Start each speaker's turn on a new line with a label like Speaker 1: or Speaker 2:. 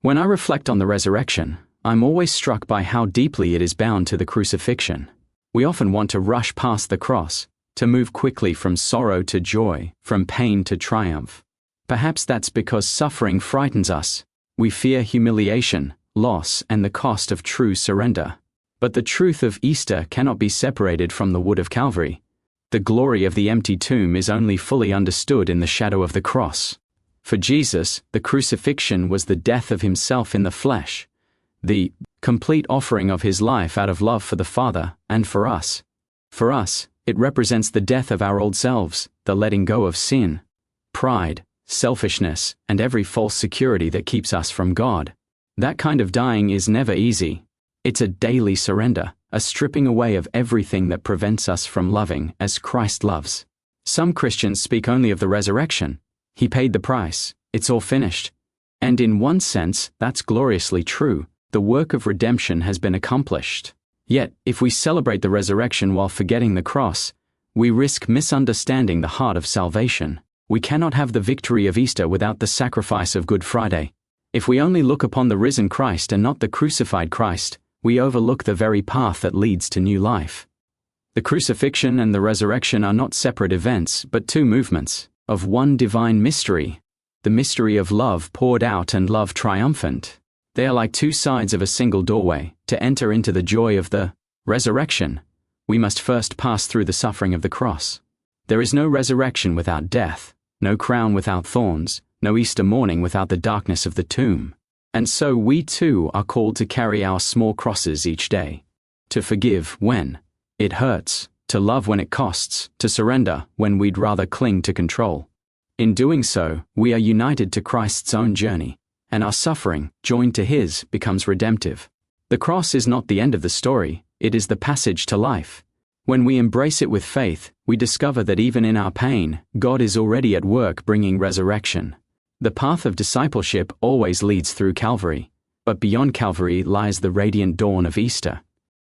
Speaker 1: When I reflect on the resurrection, I'm always struck by how deeply it is bound to the crucifixion. We often want to rush past the cross, to move quickly from sorrow to joy, from pain to triumph. Perhaps that's because suffering frightens us. We fear humiliation, loss, and the cost of true surrender. But the truth of Easter cannot be separated from the wood of Calvary. The glory of the empty tomb is only fully understood in the shadow of the cross. For Jesus, the crucifixion was the death of himself in the flesh, the complete offering of his life out of love for the Father and for us. For us, it represents the death of our old selves, the letting go of sin, pride, selfishness, and every false security that keeps us from God. That kind of dying is never easy. It's a daily surrender, a stripping away of everything that prevents us from loving as Christ loves. Some Christians speak only of the resurrection. He paid the price. It's all finished. And in one sense, that's gloriously true. The work of redemption has been accomplished. Yet, if we celebrate the resurrection while forgetting the cross, we risk misunderstanding the heart of salvation. We cannot have the victory of Easter without the sacrifice of Good Friday. If we only look upon the risen Christ and not the crucified Christ, we overlook the very path that leads to new life. The crucifixion and the resurrection are not separate events, but two movements of one divine mystery, the mystery of love poured out and love triumphant. They are like two sides of a single doorway. To enter into the joy of the resurrection, we must first pass through the suffering of the cross. There is no resurrection without death, no crown without thorns, no Easter morning without the darkness of the tomb. And so we too are called to carry our small crosses each day, to forgive when it hurts, to love when it costs, to surrender when we'd rather cling to control. In doing so, we are united to Christ's own journey, and our suffering, joined to his, becomes redemptive. The cross is not the end of the story, it is the passage to life. When we embrace it with faith, we discover that even in our pain, God is already at work bringing resurrection. The path of discipleship always leads through Calvary, but beyond Calvary lies the radiant dawn of Easter.